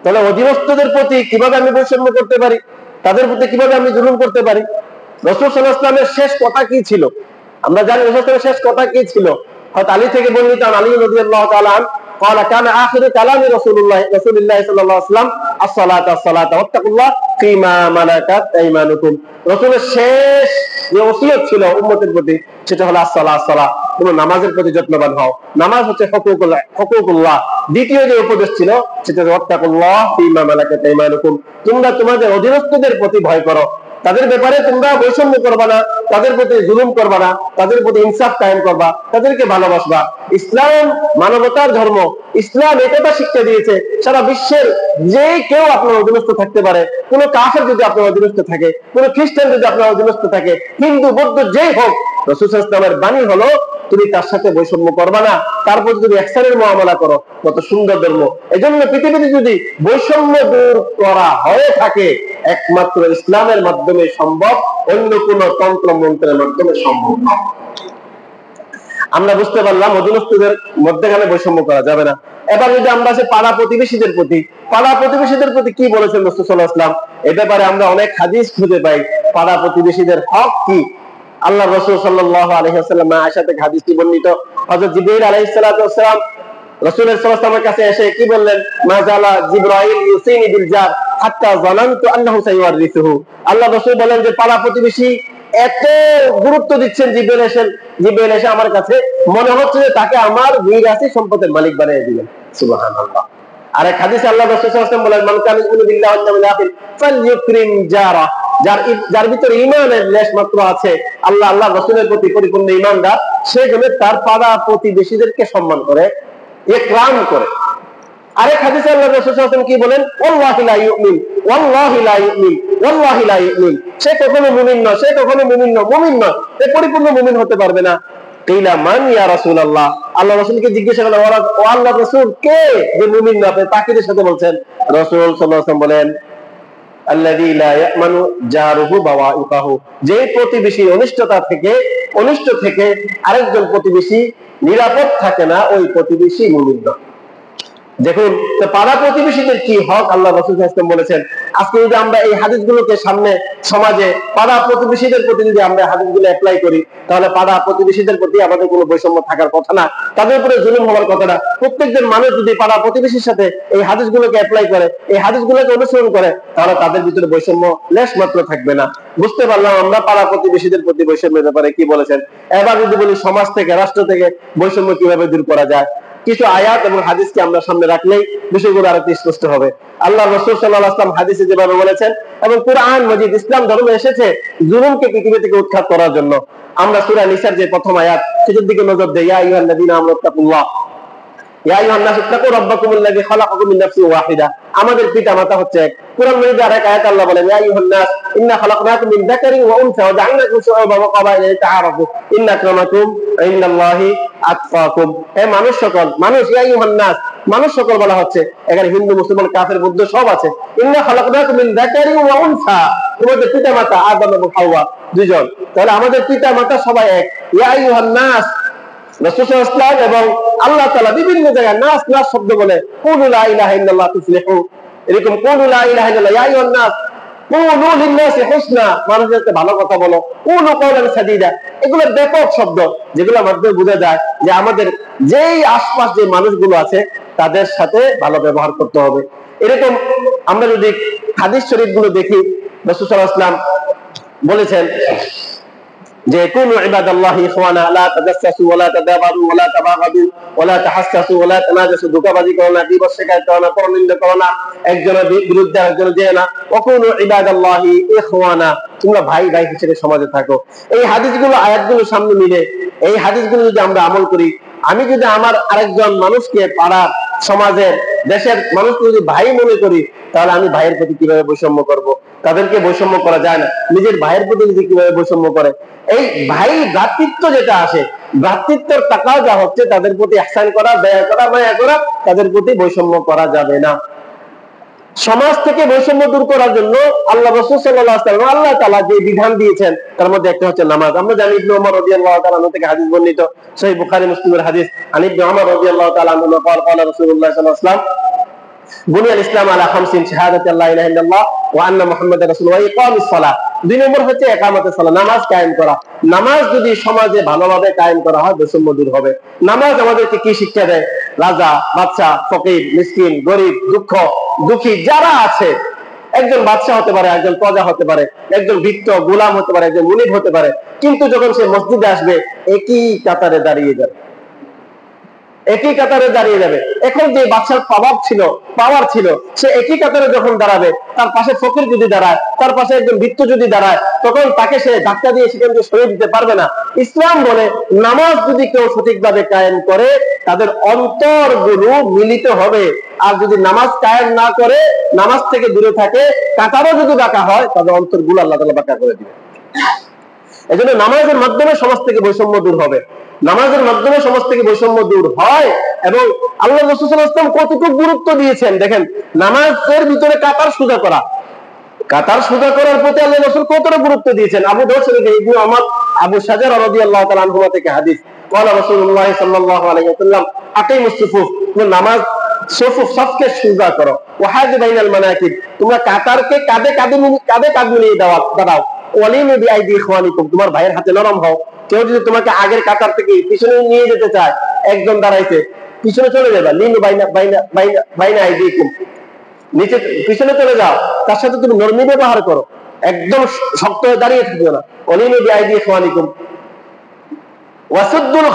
তাহলে অধীনস্থদের প্রতি কিভাবে আমি বৈষম্য করতে পারি, তাদের প্রতি কিভাবে আমি জুলুম করতে পারি? রাসূল সাল্লাল্লাহু আলাইহি ওয়াসাল্লামের শেষ কথা কি ছিল আমরা জানি। রাসূল সাল্লাল্লাহু আলাইহি ওয়াসাল্লামের শেষ কথা কি ছিল? হযরত আলী থেকে বর্ণিত, আলী রাদিয়াল্লাহু তাআলা قال كان آخر كلام رسول الله صلى الله عليه وسلم الصلاة الصلاة واتقوا الله فيما ملكت أيمانكم। রাসূলের শেষ যে ওসিয়ত ছিল উম্মতের প্রতি সেটা হলো আসসালাহ আসসালাহ, তোমরা নামাজের প্রতি যত্নবান হও। নামাজ হচ্ছে হুকুকুল্লাহ। দ্বিতীয় যে উপদেশ ছিল সেটা ওয়াত্তাকুল্লাহ ফীমা মালাকাত আইমানুকুম, তোমরা তোমাদের অধীনস্থদের প্রতি ভয় করো, তাদের ব্যাপারে তোমরা বৈষম্য করবা না, তাদের প্রতি জুলুম করবা না, তাদের প্রতি ইনসাফ কায়েম করবা, তাদেরকে ভালোবাসবা। ইসলাম মানবতার ধর্ম। ইসলাম একথা শিক্ষা দিয়েছে সারা বিশ্বের যে কেউ আপনার অধীনস্থ থাকতে পারে। কোন কাফের যদি আপনার অধীনস্থ থাকে, কোন খ্রিস্টান যদি আপনার অধীনস্থ থাকে, হিন্দু বৌদ্ধ যেই হোক, রাসূল সাল্লাল্লাহু আলাইহি ওয়াসাল্লামের বাণী হলো তুমি তার সাথে বৈষম্য করবা না, তারপর যদি ইহসানের মুআমালা করো। কত সুন্দর ধর্ম। এজন্য পৃথিবীতে যদি বৈষম্য দূর করা হয়ে থাকে একমাত্র ইসলামের মাধ্যমে সম্ভব, অন্য কোন তন্ত্র মন্ত্রের মাধ্যমে সম্ভব নয়। আমরা বুঝতে পারলাম অধীনস্থদের মধ্যখানে বৈষম্য করা যাবে না। এবার যদি আমরা আসি পাড়া প্রতিবেশীদের প্রতি, পাড়া প্রতিবেশীদের প্রতি কি বলেছেন রাসূল সাল্লাল্লাহু আলাইহি ওয়াসাল্লাম? এ ব্যাপারে আমরা অনেক হাদিস খুঁজে পাই। পাড়া প্রতিবেশীদের হক কি? আল্লাহ রাসূল সাল্লাল্লাহু আলাইহি ওয়াসাল্লাম আয়েশা থেকে হাদিসটি বর্ণিত। হযরত জিবরাইল আলাইহিস সালাতু ওয়াস সালাম রাসূলের সাল্লাল্লাহু আলাইহি ওয়াসাল্লামের কাছে এসে কি বললেন? মাজালা জিবরাইল ইউসিনি বিল জার হাত্তা যানানতু আন্নাহু সাইওয়ারিসুহু। আল্লাহ রাসূল বলেন যে পাড়া প্রতিবেশী এত গুরুত্ব দিচ্ছেন জিবরাইল এসে আমার কাছে মনে হচ্ছে যে তাকে আমার মিরাসী সম্পদের মালিক বানিয়ে দিবেন। সুবহানাল্লাহ। আরেক হাদিসে আল্লাহ রাসূল সাল্লাল্লাহু আলাইহি ওয়াসাল্লাম বলেন মান কানা ইউমিনু বিল্লাহি ওয়াল ইয়াউমিল আখির ফালইউকরিম জারা, যার ভিতরে ঈমানের লেশ মাত্র আছে, আল্লাহ রাসূলের প্রতি পরিপূর্ণ ঈমানদার, সে যেন তার পাড়া প্রতিবেশীদেরকে সম্মান করে, ইকরাম করে। আরেক হাদিসে আল্লাহ রাসূল সাল্লাল্লাহু আলাইহি ওয়াসাল্লাম কি বলেন? ওয়াল্লাহি লা ইউমিন, ওয়াল্লাহি লা ইউমিন, ওয়াল্লাহি লা ইউমিন। সে কখনো মুমিন নয়, সে কখনো মুমিন নয়, সে পরিপূর্ণ মুমিন হতে পারবে না। কিলা মান ইয়া রাসূলুল্লাহ, আল্লাহ রাসূলকে জিজ্ঞাসা করলেন ও আল্লাহর রাসূল, কে যে মুমিন না? আপনি তাকিদের সাথে বলছেন। রাসূল সাল্লাল্লাহু আলাইহি ওয়াসাল্লাম বলেন আল্লাযী লা ইয়ামানু জারুহু বাওয়াইকাহু, যে প্রতিবেশী অনিষ্ট থেকে আরেকজন প্রতিবেশী নিরাপদ থাকে না, ওই প্রতিবেশী মুমিন নয়। দেখুন পাড়া প্রতিবেশীদের কি হক আল্লাহ রাসূল সাল্লাল্লাহু আলাইহি ওয়াসাল্লাম বলেছেন। আজকে যদি আমরা এই হাদিসগুলোকে সামনে সমাজে পাড়া প্রতিবেশীদের প্রতি যদি আমরা হাদিসগুলো অ্যাপ্লাই করি, তাহলে পাড়া প্রতিবেশীদের প্রতি আমাদের কোনো বৈষম্য থাকার কথা না, তাদের উপরে জুলুম হওয়ার কথা না। প্রত্যেকজন মানুষ যদি পাড়া প্রতিবেশীর সাথে এই হাদিসগুলোকে অ্যাপ্লাই করে, এই হাদিসগুলোকে অনুসরণ করে, তাহলে তাদের ভিতরে বৈষম্য লেশ মাত্র থাকবে না। বুঝতে পারলাম আমরা পাড়া প্রতিবেশীদের প্রতি বৈষম্যের ব্যাপারে কি বলেছেন। এবার যদি বলি সমাজ থেকে, রাষ্ট্র থেকে বৈষম্য কিভাবে দূর করা যায়, কিছু আয়াত এবং হাদিসকে আমরা সামনে রাখলেই বিষয়গুলো আরো স্পষ্ট হবে। আল্লাহ রাসূল সাল্লাল্লাহু আলাইহি ওয়াসাল্লাম হাদিসে যেভাবে বলেছেন এবং কুরআন মাজিদ ইসলাম ধর্মে এসেছে জুলুমকে পৃথিবী থেকে উৎখাত করার জন্য। আমরা সূরা নিসার যে প্রথম আয়াত সেটার দিকে নজর দেই। ইয়া আইয়ুহাল্লাযীনা আমানু তাকুল্লাহ ইয়া আইয়ুহান নাসু তাকু রাব্বাকুমুল্লাযী খালাকাকুম মিন নাফসিন ওয়াহিদা। আমাদের পিতামাতা হচ্ছে এক। কুরআন মাজিদে আরেক আয়াত আল্লাহ বলেন ইয়া আইয়ুহান নাস ইন্না খালাকনাকুম মিন যাকারিন ওয়া উনসা ওয়া জাআলনাকুম শুউবান ওয়া ক্বাবাইলা লিতাআরাফু ইন্না আক্রামাকুম ইনদাল্লাহি আতকাকুম। হে মানুষ সকল, মানুষ ইয়া আইয়ুহান নাস, মানুষ সকল বলা হচ্ছে। এখানে হিন্দু মুসলমান কাফের বৌদ্ধ সব আছে। ইন্না খালাকনাকুম মিন যাকারিন ওয়া উনসা, তোমাদের পিতামাতা আদম এবং হাওয়া দুইজন, তাহলে আমাদের পিতামাতা সবাই এক। ইয়া আইয়ুহান নাস, রাসূল সাল্লাল্লাহু আলাইহি ওয়াসাল্লাম এবং আল্লাহ তাআলা বিভিন্ন জায়গায় নাস শব্দ বলে কুলু লা ইলাহা ইল্লাল্লাহ তুফলিহু, এরকম কুলু লা ইলাহা ইল্লাল্লাহ, ইয়া আইয়ুহান নাস কুলু লিন-নাসি হুসনা, মানুষের সাথে ভালো কথা বলো, কুলু কওলান সাদীদা। এগুলো ব্যাপক শব্দ যেগুলোর মাধ্যমে বোঝা যায় যে আমাদের যেই আশপাশ যে মানুষগুলো আছে তাদের সাথে ভালো ব্যবহার করতে হবে। এরকম আমরা যদি হাদিস শরীফগুলো দেখি, রাসূল সাল্লাল্লাহু আলাইহি ওয়াসাল্লাম বলেছেন যে কুনু ইবাদাল্লাহি ইখওয়ানা লা তাজাসসু ওয়া লা তাদাবারু ওয়া লা তাবাগাদু ওয়া লা তাহাসসাসু ওয়া লা তানাজাসু, ধোঁকাবাজি করো না, দিবস শিকায়ত করো না, পরনিন্দা করো না, একজনের বিরুদ্ধে আরেকজন যেও না। ওয়া কুনু ইবাদাল্লাহি ইখওয়ানা, তোমরা ভাই ভাই হিসেবে সমাজে থাকো। এই হাদিসগুলো আয়াতগুলো সামনে মিলে এই হাদিসগুলো যদি আমরা আমল করি, আমি যদি আমার আরেকজন মানুষকে পাড়ার সমাজের দেশের মানুষকে যদি ভাই মনে করি, তাহলে আমি ভাইয়ের প্রতি কিভাবে বৈষম্য করব? তাদেরকে বৈষম্য করা যায় না। নিজের ভাইয়ের প্রতি যদি কিভাবে বৈষম্য করে, এই ভাই ভ্রাতৃত্ব যেটা আসে, ভ্রাতৃত্বের টাকাও যা হচ্ছে তাদের প্রতি ইহসান করা, দয়া করা, মায়া করা, তাদের প্রতি বৈষম্য করা যাবে না। সমাজ থেকে বৈষম্য দূর করার জন্য আল্লাহ রাসূল সাল্লাল্লাহু আলাইহি ওয়াসাল্লাম আল্লাহ তাআলা যে বিধান দিয়েছেন তার মধ্যে একটা হচ্ছে নামাজ। আমরা জানি ইবনে ওমর রাদিয়াল্লাহু তাআলা আনহু থেকে হাদিস বর্ণিত, সহিহ বুখারী মুসলিমের হাদিস। আন ইবনে ওমর রাদিয়াল্লাহু তাআলা আনহু قال قال رسول الله صلى الله عليه وسلم বুনিয়া ইসলাম আলা খামসিন শাহাদাতি আল্লা ইলাহা ইল্লাল্লাহ ওয়া আন্না মুহাম্মাদার রাসূলুল্লাহ ওয়া ইকামিস সালাহ। দুই নম্বর হচ্ছে ইকামাতুস সালাহ, নামাজ কায়েম করা। নামাজ যদি সমাজে ভালোভাবে কায়েম করা হয় বৈষম্য দূর হবে। নামাজ আমাদেরকে কি শিক্ষা দেয়? রাজা, বাদশা, ফকির, মিসকিন, গরিব, দুঃখী যারা আছে, একজন বাদশা হতে পারে, একজন প্রজা হতে পারে, একজন ভৃত্য, গোলাম হতে পারে, একজন মুনিব হতে পারে, কিন্তু যখন সে মসজিদে আসবে একই কাতারে দাঁড়িয়ে যাবে, একই কাতারে দাঁড়িয়ে যাবে। এখন যে বাদশার পাওয়ার ছিল, সে একই কাতারে যখন দাঁড়াবে, তার পাশে ফকির যদি দাঁড়ায়, তার পাশে একজন ভৃত্য যদি দাঁড়ায়, তখন তাকে সে ধাক্কা দিয়ে সেখান থেকে সরিয়ে দিতে পারবে না। ইসলাম বলে নামাজ যদি কেউ সঠিকভাবে কায়েম করে, তাদের অন্তরগুলো মিলিত হবে। আর যদি নামাজ কায়েম না করে, নামাজ থেকে দূরে থাকে, কাতারও যদি বাঁকা হয়, তাদের অন্তরগুলো আল্লাহ তাআলা বাঁকা করে দিবে। এই জন্য নামাজের মাধ্যমে সমাজ থেকে বৈষম্য দূর হবে, নামাজের মাধ্যমে সমাজ থেকে বৈষম্য দূর হয়। এবং আল্লাহ রাসূল সাল্লাল্লাহু আলাইহি ওয়াসাল্লাম কতটুকু গুরুত্ব দিয়েছেন দেখেন, নামাজের ভিতরে কাতার সোজা করা, কাতার সোজা করার প্রতি আল্লাহ রাসূল কতটা গুরুত্ব দিয়েছেন। আবু দাউদ শরীফে ইবনে উমার আবু শাজার রাদিয়াল্লাহু তাআলা আনহু থেকে হাদিস, قال رسول الله সাল্লাল্লাহু আলাইহি ওয়াসাল্লাম আকিমুস সুফুফ, নামাজ সফকে সোজা করো, ওয়াহাযি বাইনাল মানাকিব, তোমরা কাতারকে কাঁধে কাঁধ মিলিয়ে দাঁড়াও, ওয়ালিনু বিআইদি ইখওয়ানিকুম, তোমার ভাইয়ের হাতে নরম হও। কেউ যদি তোমাকে আগের কাতার থেকে পিছনে নিয়ে যেতে চায়, একজন দাঁড়াইছে, পিছনে চলে যাবে, লিনু বাইনা আইদিকুম, নিচে পিছনে চলে যাও, তার সাথে তুমি নরমি ব্যবহার করো, একদম শক্ত হয়ে দাঁড়িয়ে থাকবে না। ওয়ালিনু বিআইদি ইখওয়ানিকুম ওয়াসুদ্দুল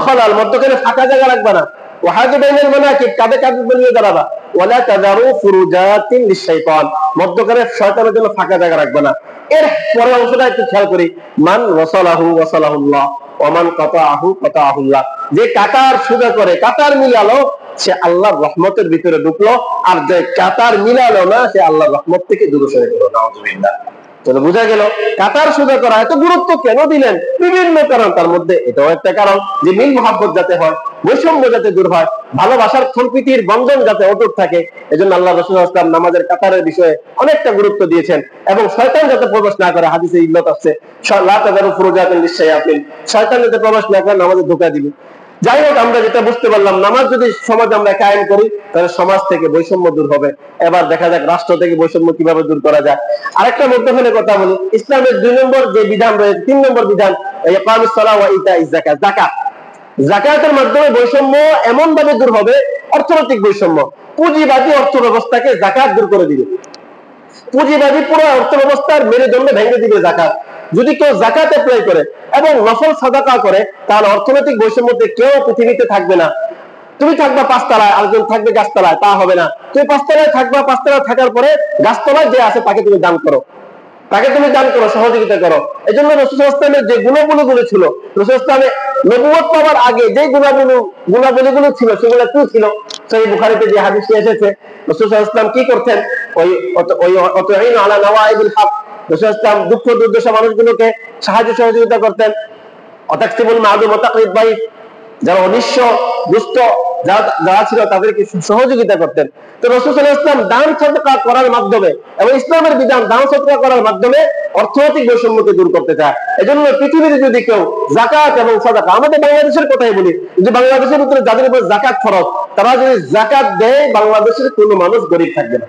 খালাল, মধ্যখানে ফাঁকা জায়গা রাখবে না। ওয়াহাযি বাইনাল মানাকিব, কাঁধে মিলিয়ে দাঁড়াবা। ওয়ালা তাযারু ফুরুজাতিন লিশ-শাইতান, মধ্যখানে শয়তানের জন্য ফাঁকা জায়গা রাখবে না। এর পরের অংশটা একটু খেয়াল করি, মান ওয়াসালাহু ওয়াসালাহুল্লাহ ওয়া মান কাতাআহু কাতাআহুল্লাহ, যে কাতার সোজা করে, কাতার মিলালো, সে আল্লাহর রহমতের ভিতরে ঢুকলো, আর যে কাতার মিলালো না, সে আল্লাহর রহমত থেকে দূরে সরে গেল। নাউযুবিল্লাহ। তাহলে বোঝা গেল কাতার সোজা করা এত গুরুত্ব কেন দিলেন, বিভিন্ন কারণ। তার মধ্যে এটাও একটা কারণ যে মিল মহব্বত যাতে হয়, বৈষম্য যাতে দূর হয়, ভালোবাসার সম্প্রীতির বন্ধন যাতে অটুট থাকে। এজন্য আল্লাহ রাসূল সাল্লাল্লাহু আলাইহি ওয়াসাল্লাম নামাজের কাতারের বিষয়ে অনেকটা গুরুত্ব দিয়েছেন। এবং শয়তান যাতে প্রবেশ না করে, হাদিসে ইল্লাত আছে, লা তাযারু ফুরুজাতিন লিশ-শায়াতিন, শয়তান যাতে প্রবেশ না করে নামাজে ধোঁকা দিবে। যাই হোক, আমরা যেটা বুঝতে পারলাম, নামাজ যদি সমাজ আমরা কায়েম করি, তাহলে সমাজ থেকে বৈষম্য দূর হবে। এবার দেখা যাক রাষ্ট্র থেকে বৈষম্য কিভাবে দূর করা যায়। আরেকটা মধ্যখানে কথা বলি, ইসলামের 2 নম্বর যে বিধান রয়েছে, 3 নম্বর বিধান, ইকামুস সালাহ ওয়া ইতাইজ যাকাত, যাকাতের মাধ্যমে বৈষম্য এমন ভাবে দূর হবে, অর্থনৈতিক বৈষম্য, পুঁজিবাদী অর্থ ব্যবস্থাকে যাকাত দূর করে দিবে। পুঁজিবাদী পুরো অর্থ ব্যবস্থার মেরুদণ্ড ভেঙে দিবে যাকাত। যদি কেউ যাকাত অ্যাপ্লাই করে এবং নফল সাদাকা করে, তাহলে অর্থনৈতিক বৈষম্যতে কেউ পৃথিবীতে থাকবে না। তুমি থাকবা 5 তলায়, আরেকজন থাকবে গাছতলায়, তা হবে না। তুমি 5 তলায় থাকবা, 5 তলায় থাকার পরে গাছতলায় যে আছে তাকে তুমি দান করো, সহযোগিতা করো। এই জন্য রাসূল সাল্লাল্লাহু আলাইহি ওয়াসাল্লামের যে গুণাবলীগুলো ছিল, রাসূল সাল্লাল্লাহু আলাইহি ওয়াসাল্লামের নবুয়ত পাওয়ার আগে যে গুণাবলীগুলো ছিল, সেগুলো কি ছিল? সহিহ বুখারীতে যে হাদিসটি এসেছে, রাসূল সাল্লাল্লাহু আলাইহি ওয়াসাল্লাম কি করতেন? ওই আলা নওয়াইবিল হক, রাসূল সাল্লাল্লাহু আলাইহি ওয়াসাল্লাম দুঃখ দুর্দশা মানুষগুলোকে সাহায্য সহযোগিতা করতেন। অতাকসিবুল মা'দুম ওয়া তাকরিদ দাইফ, যারা অনিশ্চ দুস্থ যারা ছিল তাদেরকে সহযোগিতা করতেন। তো রাসূল সাল্লাল্লাহু আলাইহি ওয়াসাল্লাম দান সাদকা করার মাধ্যমে এবং ইসলামের বিধান দান সাদকা করার মাধ্যমে অর্থনৈতিক বৈষম্যকে দূর করতে চায়। এজন্য পৃথিবীতে যদি কেউ যাকাত এবং সাদাকা, আমাদের বাংলাদেশের কথাই বলি, যে বাংলাদেশের ভিতরে যাদের উপর যাকাত ফরজ, তারা যদি যাকাত দেয়, বাংলাদেশের কোনো মানুষ গরিব থাকবে না।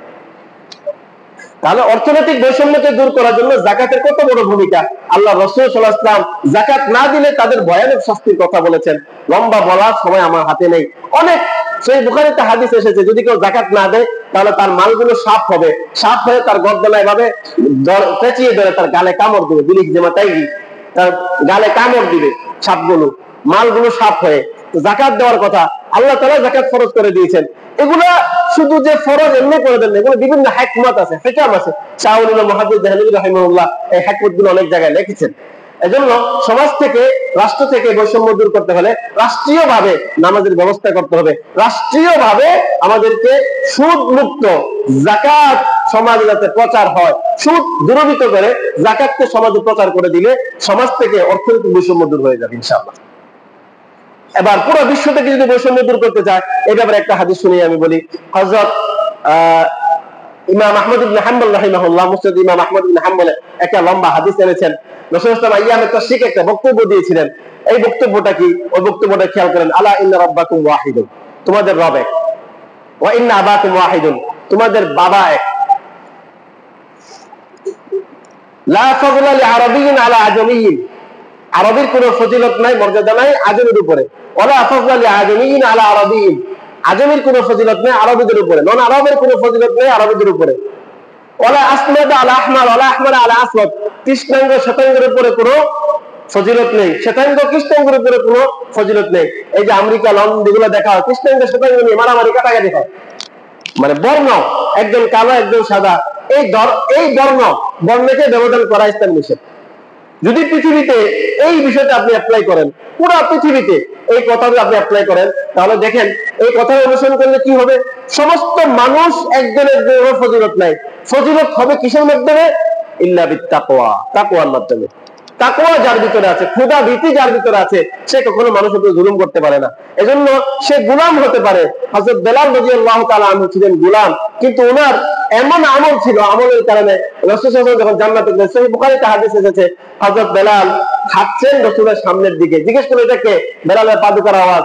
তাহলে অর্থনৈতিক বৈষম্যকে দূর করার জন্য যাকাতের কত বড় ভূমিকা। আল্লাহ রাসূল সাল্লাল্লাহু আলাইহি ওয়াসাল্লাম যাকাত না দিলে তাদের ভয়ানক শাস্তির কথা বলেছেন। লম্বা বলার সময় আমার হাতে নেই। অনেক সহিহ বুখারীতে হাদিস এসেছে, যদি কেউ যাকাত না দেয়, তাহলে তার মালগুলো সাফ হবে, সাফ হয়ে তার গর্দনা এভাবে পেঁচিয়ে ধরে তার গালে কামড় দিবে, বিলিক যেমন তাই তার গালে কামড় দিবে সাপগুলো, মালগুলো সাফ হয়ে। যাকাত দেওয়ার কথা, আল্লাহ তাআলা যাকাত ফরজ করে দিয়েছেন। এগুলা শুধু যে ফরজ এমনি করে দেন, এগুলো বিভিন্ন হিকমত আছে, হিকাম আছে। শাহুল মুহাদ্দিস দেহলভী রাহিমাহুল্লাহ এই হিকমতগুলো অনেক জায়গায় লিখেছেন। এজন্য সমাজ থেকে, রাষ্ট্র থেকে বৈষম্য দূর করতে হলে রাষ্ট্রীয়ভাবে নামাজের ব্যবস্থা করতে হবে। রাষ্ট্রীয়ভাবে আমাদেরকে সুদ মুক্ত যাকাত সমাজে যাতে প্রচার হয়, সুদ দূরীভূত করে যাকাতকে সমাজে প্রচার করে দিলে সমাজ থেকে অর্থনৈতিক বৈষম্য দূর হয়ে যাবে ইনশাআল্লাহ। এবার পুরো বিশ্ব থেকে যদি বৈষম্য দূর করতে চায়, এই ব্যাপারে একটা হাদিস শুনিয়ে আমি বলি। হযরত ইমাম আহমদ ইবনে হাম্বল রাহিমাহুল্লাহ, মুসনাদ ইমাম আহমদ ইবনে হাম্বলে একটা লম্বা হাদিস এনেছেন। রাসূল সাল্লাল্লাহু আলাইহি ওয়াসাল্লাম আইয়ামে তাশরিক একটা বক্তব্য দিয়েছিলেন। এই বক্তব্যটা কি? ওই বক্তব্যটা খেয়াল করেন। আলা ইন্না রাব্বাকুম ওয়াহিদুন, তোমাদের রব এক। ওয়া ইন্না আবাকুম ওয়াহিদুন, তোমাদের বাবা এক। লা ফাযলা লিআরাবিয়্যিন আলা আজমিয়্যিন, আরবির কোনো ফজিলত নাই, মর্যাদা নাই আজমের উপরে। ওয়ালা ফাযলা লিআজমিয়িন আলা আরাবিয়িন, আজমের কোনো ফজিলত নাই আরবিদের উপরে, নন আরবের কোনো ফজিলত নাই আরবিদের উপরে। ওয়ালা আসমাদ আলা আহমার, ওয়ালা আহমার আলা আসওয়াদ, কৃষ্ণাঙ্গ শ্বেতাঙ্গের উপরে কোনো ফজিলত নেই, শ্বেতাঙ্গ কৃষ্ণাঙ্গের উপরে কোনো ফজিলত নেই। এই যে আমেরিকা, লন্ডন যেগুলো দেখা হয়, কৃষ্ণাঙ্গ শ্বেতাঙ্গ নিয়ে মারামারি কাটাকাটি হয়, মানে বর্ণ, একজন কালো একজন সাদা, এই বর্ণকে ব্যবধান করা ইসলাম নিষেধ। যদি পৃথিবীতে এই বিষয়টা আপনি অ্যাপ্লাই করেন, পুরো পৃথিবীতে এই কথাটা আপনি অ্যাপ্লাই করেন, তাহলে দেখেন এই কথা অনুসরণ করলে কি হবে, সমস্ত মানুষ একজনের ফজিলত নাই, ফজিলত হবে কিসের মাধ্যমে? ইল্লা বিত্তাকওয়া, তাকওয়ার মাধ্যমে। তাকওয়া যার ভিতরে আছে, খোদা ভীতি যার ভিতরে আছে, সে কখনো মানুষের উপর জুলুম করতে পারে না। এজন্য সে গোলাম হতে পারে। হযরত বেলাল রাদিয়াল্লাহু তাআলা আনহু ছিলেন গোলাম, কিন্তু ওনার এমন আমল ছিল, আমলের কারণে রাসূল সাল্লাল্লাহু আলাইহি ওয়াসাল্লাম যখন জান্নাতে গেলেন, সহিহ বুখারীতে হাদিস এসেছে, হযরত বেলাল হাঁটছেন রাসূলের সামনের দিকে, জিজ্ঞেস করলেন এটা কে? বেলালের পাদুকার আওয়াজ।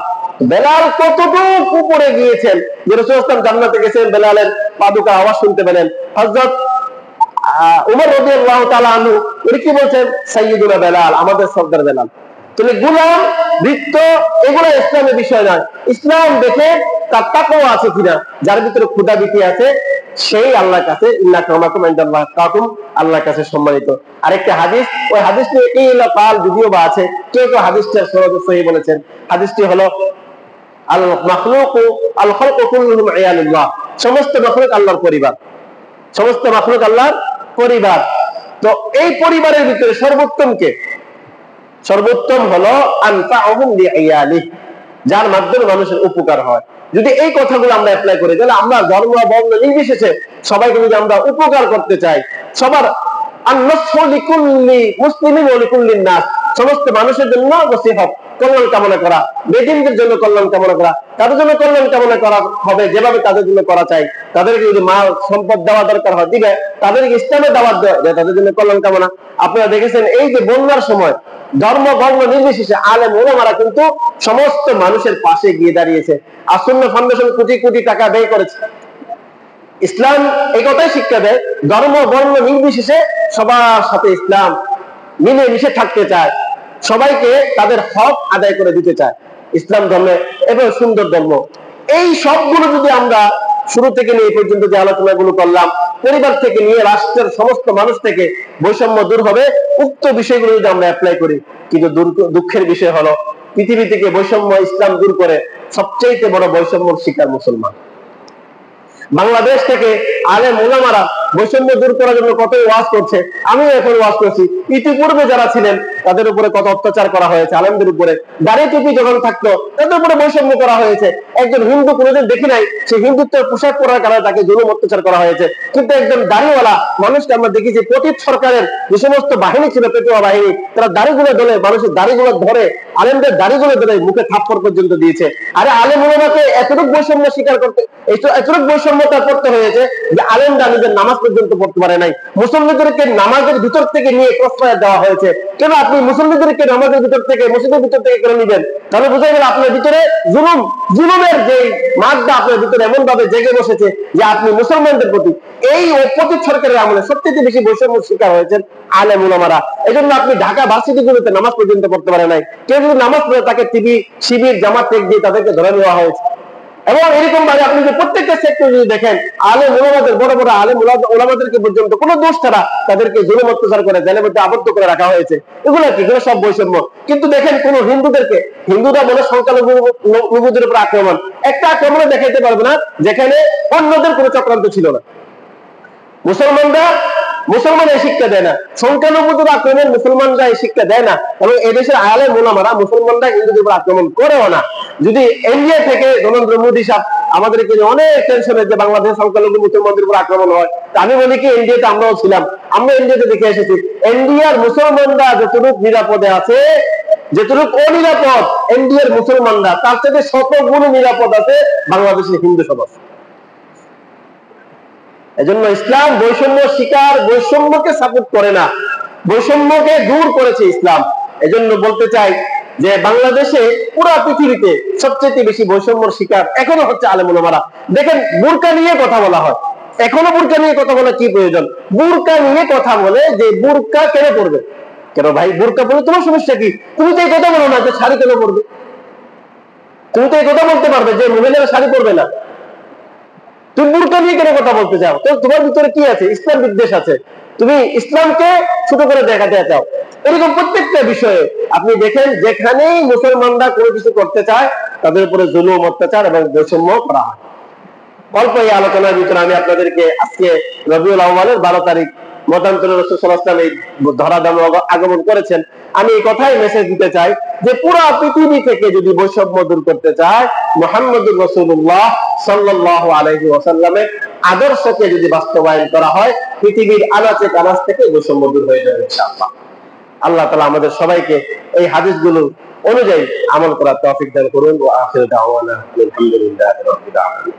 বেলাল কতটুকু উপরে গিয়েছেন যে রাসূল সাল্লাল্লাহু আলাইহি ওয়াসাল্লাম জান্নাতে গেছেন, বেলালের পাদুকার আওয়াজ শুনতে পেলেন। হযরত উমর রাদিয়াল্লাহু তাআলা আনহু উনি কি বলছেন? সাইয়্যিদুনা বেলাল, আমাদের সরদার বেলাল। তাহলে গোলাম, ভৃত্য, এগুলো ইসলামের বিষয় নয়। ইসলাম দেখে তার তাকওয়া আছে কিনা, যার ভিতরে খোদা ভীতি আছে, সেই আল্লাহর কাছে ইন্না আক্রামাকুম ইনদাল্লাহি আতকাকুম, আল্লাহর কাছে সম্মানিত। আরেকটা হাদিস, ওই হাদিসটি ইলা কাল যদিও বা আছে, কেউ কেউ হাদিসটা সহিহ বলেছেন। হাদিসটি হলো আল মাখলুকু আল খালকু কুল্লুহুম ইয়ালুল্লাহ, সমস্ত মাখলুক আল্লাহর পরিবার, সমস্ত মাখলুক আল্লাহর পরিবার। তো এই পরিবারের ভিতরে সর্বোত্তম কে? সর্বোত্তম হলো আনফাউহুম লিআয়ালিহি, যার মাধ্যমে মানুষের উপকার হয়। যদি এই কথাগুলো আমরা অ্যাপ্লাই করি, তাহলে আমরা ধর্ম বর্ণ নির্বিশেষে সবাইকে যদি আমরা উপকার করতে চাই, সবার আন-নাসহু লিকুল্লি মুসলিমিন ওয়া লিকুল্লিন নাস, সমস্ত মানুষের জন্য নসিহত, কল্যাণ কামনা করা, বেদিনদের জন্য কল্যাণ কামনা করা, তাদের জন্য কল্যাণ কামনা করা হবে যেভাবে তাদের জন্য করা চাই। তাদেরকে যদি মাল সম্পদ দেওয়া দরকার হয় দিবে, তাদেরকে ইসলামের দাওয়াত দেওয়া, তাদের জন্য কল্যাণ কামনা। আপনারা দেখেছেন এই যে বন্যার সময় ধর্ম বর্ণ নির্বিশেষে আলেম ওলামারা কিন্তু সমস্ত মানুষের পাশে গিয়ে দাঁড়িয়েছে। আসুন্নাহ ফাউন্ডেশন কোটি কোটি টাকা ব্যয় করেছে। ইসলাম এই কথাই শিক্ষা দেয়, ধর্ম বর্ণ নির্বিশেষে সবার সাথে ইসলাম মিলে মিশে থাকতে চায়, সবাইকে তাদের হক আদায় করে দিতে চায়। ইসলাম ধর্মে এবং সুন্দর ধর্ম। এই সবগুলো যদি আমরা শুরু থেকে নিয়ে এই পর্যন্ত যে আলোচনাগুলো করলাম, পরিবার থেকে নিয়ে রাষ্ট্রের সমস্ত মানুষ থেকে বৈষম্য দূর হবে, উক্ত বিষয়গুলো যদি আমরা অ্যাপ্লাই করি। কিন্তু দুঃখের বিষয় হলো পৃথিবী থেকে বৈষম্য ইসলাম দূর করে সবচেয়ে বড় বৈষম্যর শিকার মুসলমান। বাংলাদেশ থেকে আলেম ওলামারা বৈষম্য দূর করার জন্য কত ওয়াজ করছে, আমিও এখন ওয়াজ করছি। ইতিপূর্বে যারা ছিলেন তাদের উপরে কত অত্যাচার করা হয়েছে, আলেমদের উপরে দাড়ি টুপি যখন থাকতো তাদের উপরে বৈষম্য করা হয়েছে। একজন হিন্দু কোনোদিন দেখি নাই সে হিন্দুত্বের পোশাক পরার কারণে তাকে জুলুম অত্যাচার করা হয়েছে, কিন্তু একজন দাড়িওয়ালা মানুষকে আমরা দেখেছি, পতিত সরকারের যে সমস্ত বাহিনী ছিল, পেটুয়া বাহিনী, তারা দাড়িগুলো ধরে, মানুষের দাড়িগুলো ধরে, আলেমদের দাড়িগুলো ধরে মুখে থাপ্পড় পর্যন্ত দিয়েছে। আরে আলেম ওলামাকে এতটুকু বৈষম্য স্বীকার করতে, এতটুকু বৈষম্য করতে হয়েছে যে আলেমরা নিজের নামাজ পর্যন্ত পড়তে পারে নাই। মুসল্লিদেরকে নামাজের ভিতর থেকে নিয়ে প্রশ্রয় দেওয়া হয়েছে। কেন আপনি মুসল্লিদেরকে নামাজের ভিতর থেকে, মসজিদের ভিতর থেকে করে নিবেন? তাহলে বোঝা গেল আপনার ভিতরে জুলুমের যে মাগদা আপনার ভিতরে এমন ভাবে জেগে বসেছে যে আপনি মুসলমানদের প্রতি এই অপোজিট সরকারের আমলে সবচেয়ে বেশি বৈষম্য শিকার হয়েছেন আলেম ওলামারা। এই জন্য আপনি ঢাকা ভার্সিটিগুলোতে নামাজ পর্যন্ত পড়তে পারে নাই। কেউ যদি নামাজ পড়ে তাকে টিভি শিবির জামাত টেক দিয়ে তাদেরকে ধরে নেওয়া হয়েছে। এবং এরকম ভাবে আপনি যে প্রত্যেকটা সেক্টর যদি দেখেন, আলেম ওলামাদের, বড় বড় আলেম ওলামাদেরকে পর্যন্ত কোনো দোষ ছাড়া তাদেরকে জুলুম অত্যাচার করে জেলের মধ্যে আবদ্ধ করে রাখা হয়েছে। এগুলো কি? এগুলো সব বৈষম্য। কিন্তু দেখেন কোন হিন্দুরা বলে সংখ্যালঘুদের উপর আক্রমণ, একটা আক্রমণে দেখাইতে পারবে না যেখানে অন্যদের কোনো চক্রান্ত ছিল না। মুসলমানরা এই শিক্ষা দেয় না, সংখ্যালঘুদের আক্রমণ মুসলমানরা এই শিক্ষা দেয় না। এবং এদেশের আলেম ওলামারা মুসলমানরা হিন্দুদের উপর আক্রমণ করেও না। যদি ইন্ডিয়া থেকে নরেন্দ্র মোদী সাহেব আমাদেরকে অনেক টেনশনে যে বাংলাদেশ সংখ্যালঘু মুসলমানদের উপর আক্রমণ হয়, আমি বলি কি ইন্ডিয়াতে আমরাও ছিলাম, আমরা ইন্ডিয়াতে দেখে এসেছি ইন্ডিয়ার মুসলমানরা যতটুকু নিরাপদে আছে, যতটুকু অনিরাপদ ইন্ডিয়ার মুসলমানরা, তার থেকে শতগুণ নিরাপদ আছে বাংলাদেশের হিন্দু সমাজ। এজন্য ইসলাম বৈষম্য শিকার, বৈষম্যকে সাপোর্ট করে না, বৈষম্যকে দূর করেছে ইসলাম। এজন্য বলতে চাই যে বাংলাদেশে পুরো পৃথিবীতে সবচেয়ে বেশি বৈষম্যের শিকার এখনো হচ্ছে আলেম ওলামারা। দেখেন বুরকা নিয়ে কথা বলা হয়, এখনো বুরকা নিয়ে কথা বলা কি প্রয়োজন? বুরকা নিয়ে কথা বলে যে বুরকা কেন পড়বে, কেন ভাই বোরকা পরে তোমার সমস্যা কি? তুমি তো এই কথা বলো না যে শাড়ি কেন পরবে, তুমি তো এই কথা বলতে পারবে যে মহিলারা শাড়ি পরবে না, তুমি বোরকা নিয়ে কেন কথা বলতে চাও? তো তোমার ভিতরে কি আছে? ইসলাম বিদ্বেষ আছে, তুমি ইসলামকে ছোট করে দেখাতে চাও। এরকম প্রত্যেকটা বিষয়ে আপনি দেখেন যেখানেই মুসলমানরা কোনো কিছু করতে চায় তাদের উপরে জুলুম, অত্যাচার এবং বৈষম্য করা হয়। অল্প এই আলোচনার ভিতরে আমি আপনাদেরকে আজকে রবিউল আউয়ালের 12 তারিখ মতান্তরে রাসূল সাল্লাল্লাহু আলাইহি ওয়াসাল্লাম এই ধরাধামে আগমন করেছেন। আমি এই কথাই মেসেজ দিতে চাই যে পুরো পৃথিবী থেকে যদি বৈষম্য দূর করতে চায়, মুহাম্মদুর রাসূলুল্লাহ সাল্লাল্লাহু আলাইহি ওয়াসাল্লামের আদর্শকে যদি বাস্তবায়ন করা হয়, পৃথিবীর আনাচে কানাচ থেকে বৈষম্য দূর হয়ে যাবে ইনশাআল্লাহ। আল্লাহ তাআলা আমাদের সবাইকে এই হাদিসগুলো অনুযায়ী আমল করার তৌফিক দান করুন। ওয়া আখিরু দাওয়ানা আলহামদুলিল্লাহি রাব্বিল আলামিন।